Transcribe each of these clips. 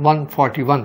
141।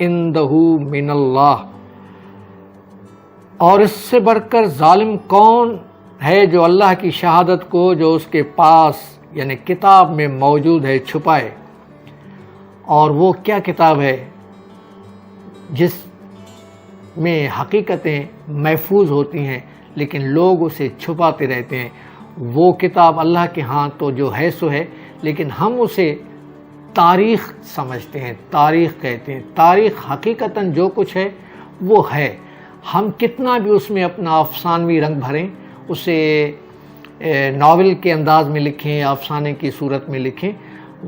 عندہ من اللہ، اور اس سے بڑھ کر ظالم کون ہے جو اللہ کی شہادت کو جو اس کے پاس یعنی کتاب میں موجود ہے چھپائے؟ اور وہ کیا کتاب ہے جس میں حقیقتیں محفوظ ہوتی ہیں لیکن لوگ اسے چھپاتے رہتے ہیں؟ وہ کتاب اللہ کے ہاں تو جو ہے سو ہے، لیکن ہم اسے تاریخ سمجھتے ہیں، تاریخ کہتے ہیں۔ تاریخ حقیقتاً جو کچھ ہے وہ ہے، ہم کتنا بھی اس میں اپنا افسانوی رنگ بھریں، اسے ناول کے انداز میں لکھیں، افسانے کی صورت میں لکھیں،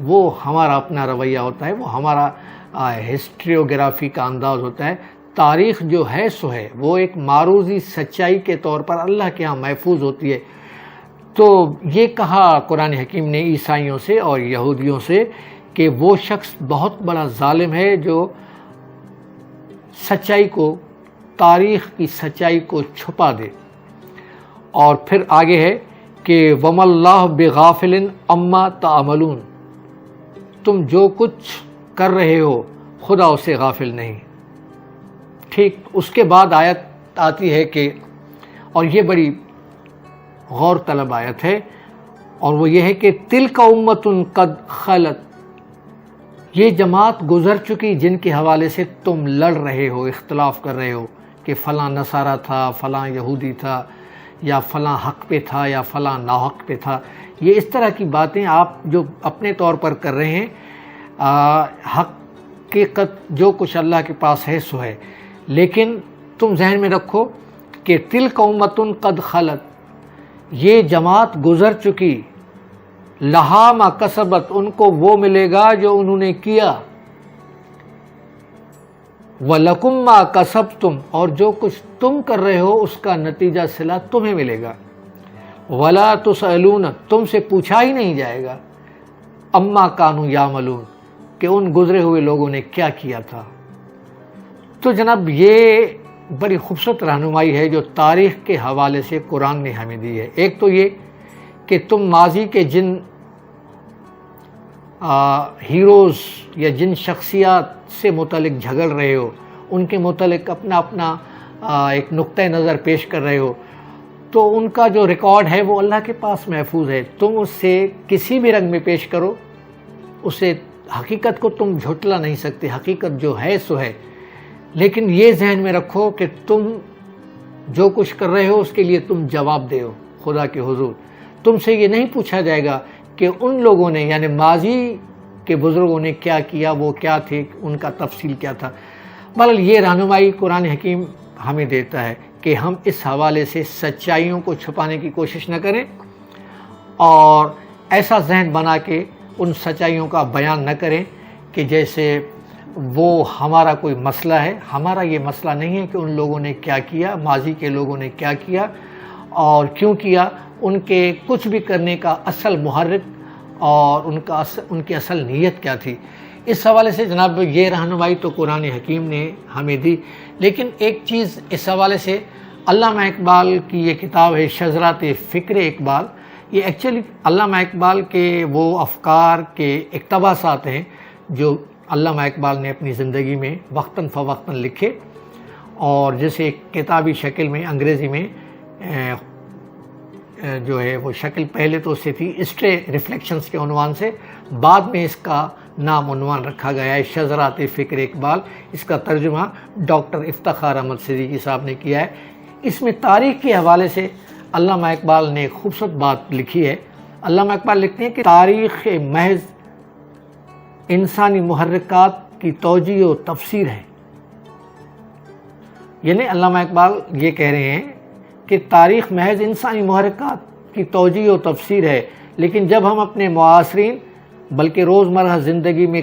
وہ ہمارا اپنا رویہ ہوتا ہے، وہ ہمارا ہسٹریوگرافی کا انداز ہوتا ہے۔ تاریخ جو ہے سو ہے، وہ ایک معروضی سچائی کے طور پر اللہ کے ہاں محفوظ ہوتی ہے۔ تو یہ کہا قرآن حکیم نے عیسائیوں سے اور یہودیوں سے کہ وہ شخص بہت بڑا ظالم ہے جو سچائی کو، تاریخ کی سچائی کو چھپا دے۔ اور پھر آگے ہے کہ وَمَا اللَّهُ بِغَافِلٍ عَمَّا تَعْمَلُونَ، تم جو کچھ کر رہے ہو خدا اسے غافل نہیں۔ ٹھیک، اس کے بعد آیت آتی ہے کہ، اور یہ بڑی غور طلب آیت ہے، اور وہ یہ ہے کہ تِلْكَ أُمَّةٌ قَدْ خَلَتْ، یہ جماعت گزر چکی جن کے حوالے سے تم لڑ رہے ہو، اختلاف کر رہے ہو کہ فلاں نصارہ تھا، فلاں یہودی تھا، یا فلاں حق پہ تھا، یا فلاں ناحق پہ تھا۔ یہ اس طرح کی باتیں آپ جو اپنے طور پر کر رہے ہیں، حقیقت جو کچھ اللہ کے پاس ہے سو ہے، لیکن تم ذہن میں رکھو کہ تِلْكَ أُمَّةٌ قَدْ خَلَتْ، یہ جماعت گزر چکی، لہا ما کسبت، ان کو وہ ملے گا جو انہوں نے کیا، وَلَكُمْ مَا كَسَبْتُمْ، اور جو کچھ تم کر رہے ہو اس کا نتیجہ صلہ تمہیں ملے گا، وَلَا تُسْأَلُونَ، تم سے پوچھا ہی نہیں جائے گا، اما کانوا یعملون، کہ ان گزرے ہوئے لوگوں نے کیا کیا تھا۔ تو جناب یہ بڑی خوبصورت رہنمائی ہے جو تاریخ کے حوالے سے قرآن نے ہمیں دی ہے۔ ایک تو یہ کہ تم ماضی کے جن ہیروز یا جن شخصیات سے متعلق جھگڑ رہے ہو، ان کے متعلق اپنا اپنا ایک نقطہ نظر پیش کر رہے ہو، تو ان کا جو ریکارڈ ہے وہ اللہ کے پاس محفوظ ہے۔ تم اس سے کسی بھی رنگ میں پیش کرو، اسے حقیقت کو تم جھٹلا نہیں سکتے، حقیقت جو ہے سو ہے۔ لیکن یہ ذہن میں رکھو کہ تم جو کچھ کر رہے ہو اس کے لیے تم جواب دے ہو خدا کے حضور۔ تم سے یہ نہیں پوچھا جائے گا کہ ان لوگوں نے یعنی ماضی کے بزرگوں نے کیا کیا، وہ کیا تھے، ان کا تفصیل کیا تھا۔ بہرحال یہ رہنمائی قرآن حکیم ہمیں دیتا ہے کہ ہم اس حوالے سے سچائیوں کو چھپانے کی کوشش نہ کریں، اور ایسا ذہن بنا کے ان سچائیوں کا بیان نہ کریں کہ جیسے وہ ہمارا کوئی مسئلہ ہے۔ ہمارا یہ مسئلہ نہیں ہے کہ ان لوگوں نے کیا کیا، ماضی کے لوگوں نے کیا کیا اور کیوں کیا، ان کے کچھ بھی کرنے کا اصل محرک اور ان کی اصل نیت کیا تھی۔ اس حوالے سے جناب یہ رہنمائی تو قرآن حکیم نے ہمیں دی۔ لیکن ایک چیز اس حوالے سے، علامہ اقبال کی یہ کتاب ہے شذرات فکر اقبال، یہ ایکچولی علامہ اقبال کے وہ افکار کے اقتباسات ہیں جو علامہ اقبال نے اپنی زندگی میں وقتاً فوقتاً لکھے، اور جیسے ایک کتابی شکل میں انگریزی میں جو ہے وہ شکل پہلے تو اس سے تھی اسٹرے ریفلیکشنز کے عنوان سے، بعد میں اس کا نام عنوان رکھا گیا ہے شذرات فکر اقبال۔ اس کا ترجمہ ڈاکٹر افتخار احمد صدیقی صاحب نے کیا ہے۔ اس میں تاریخ کے حوالے سے علامہ اقبال نے ایک خوبصورت بات لکھی ہے۔ علامہ اقبال لکھتے ہیں کہ تاریخ محض انسانی محرکات کی توجیہ و تفسیر ہے۔ یعنی علامہ اقبال یہ کہہ رہے ہیں کہ تاریخ محض انسانی محرکات کی توجیہ و تفسیر ہے، لیکن جب ہم اپنے معاصرین بلکہ روزمرہ زندگی میں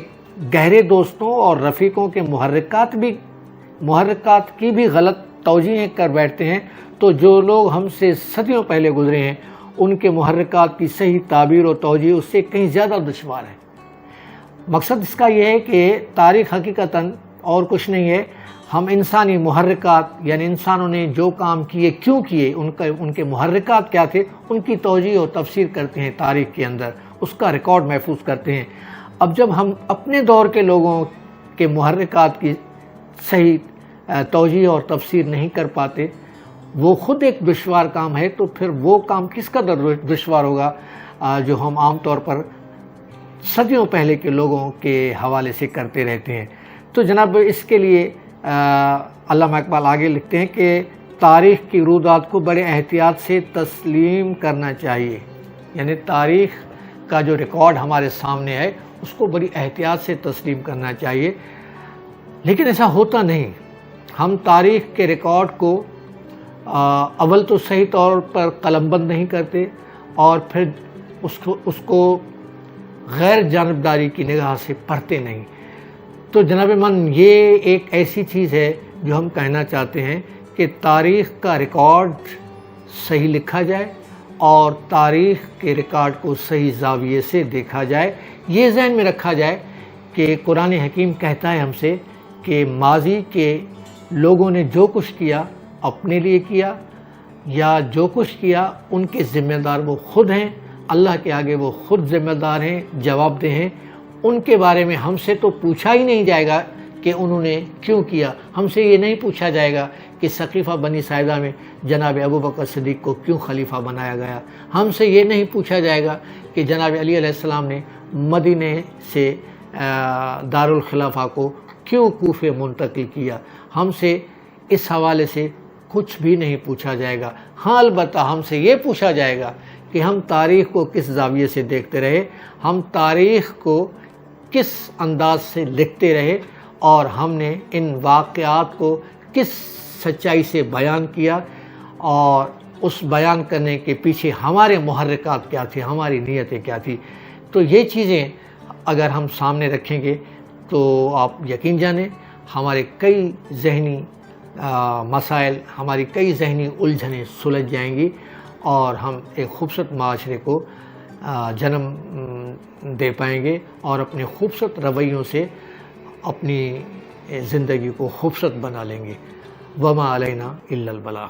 گہرے دوستوں اور رفیقوں کے محرکات کی بھی غلط توجیہیں کر بیٹھتے ہیں، تو جو لوگ ہم سے صدیوں پہلے گزرے ہیں ان کے محرکات کی صحیح تعبیر و توجیہ اس سے کہیں زیادہ دشوار ہے۔ مقصد اس کا یہ ہے کہ تاریخ حقیقتاً اور کچھ نہیں ہے، ہم انسانی محرکات یعنی انسانوں نے جو کام کیے کیوں کیے، ان کے محرکات کیا تھے، ان کی توجیہ و تفسیر کرتے ہیں تاریخ کے اندر، اس کا ریکارڈ محفوظ کرتے ہیں۔ اب جب ہم اپنے دور کے لوگوں کے محرکات کی صحیح توجیہ اور تفسیر نہیں کر پاتے، وہ خود ایک دشوار کام ہے، تو پھر وہ کام کس قدر دشوار ہوگا جو ہم عام طور پر صدیوں پہلے کے لوگوں کے حوالے سے کرتے رہتے ہیں۔ تو جناب اس کے لیے علامہ اقبال آگے لکھتے ہیں کہ تاریخ کی رودات کو بڑے احتیاط سے تسلیم کرنا چاہیے، یعنی تاریخ کا جو ریکارڈ ہمارے سامنے ہے اس کو بڑی احتیاط سے تسلیم کرنا چاہیے، لیکن ایسا ہوتا نہیں۔ ہم تاریخ کے ریکارڈ کو اول تو صحیح طور پر قلم بند نہیں کرتے، اور پھر اس کو غیر جانبداری کی نگاہ سے پڑھتے نہیں۔ تو جناب من، یہ ایک ایسی چیز ہے جو ہم کہنا چاہتے ہیں کہ تاریخ کا ریکارڈ صحیح لکھا جائے اور تاریخ کے ریکارڈ کو صحیح زاویے سے دیکھا جائے۔ یہ ذہن میں رکھا جائے کہ قرآن حکیم کہتا ہے ہم سے کہ ماضی کے لوگوں نے جو کچھ کیا اپنے لیے کیا، یا جو کچھ کیا ان کے ذمہ دار وہ خود ہیں، اللہ کے آگے وہ خود ذمہ دار ہیں، جواب دہ ہیں۔ ان کے بارے میں ہم سے تو پوچھا ہی نہیں جائے گا کہ انہوں نے کیوں کیا۔ ہم سے یہ نہیں پوچھا جائے گا کہ سقیفہ بنی ساعدہ میں جناب ابوبکر صدیق کو کیوں خلیفہ بنایا گیا۔ ہم سے یہ نہیں پوچھا جائے گا کہ جناب علی علیہ السلام نے مدینے سے دارالخلافہ کو کیوں کوفے منتقل کیا۔ ہم سے اس حوالے سے کچھ بھی نہیں پوچھا جائے گا۔ ہاں البتہ ہم سے یہ پوچھا جائے گا کہ ہم تاریخ کو کس زاویے سے دیکھتے رہے، ہم تاریخ کو کس انداز سے لکھتے رہے، اور ہم نے ان واقعات کو کس سچائی سے بیان کیا، اور اس بیان کرنے کے پیچھے ہمارے محرکات کیا تھے، ہماری نیتیں کیا تھی۔ تو یہ چیزیں اگر ہم سامنے رکھیں گے تو آپ یقین جانیں ہمارے کئی ذہنی مسائل، ہماری کئی ذہنی الجھنیں سلجھ جائیں گی، اور ہم ایک خوبصورت معاشرے کو جنم دے پائیں گے، اور اپنے خوبصورت رویوں سے اپنی زندگی کو خوبصورت بنا لیں گے۔ وما علینا الا البلاغ۔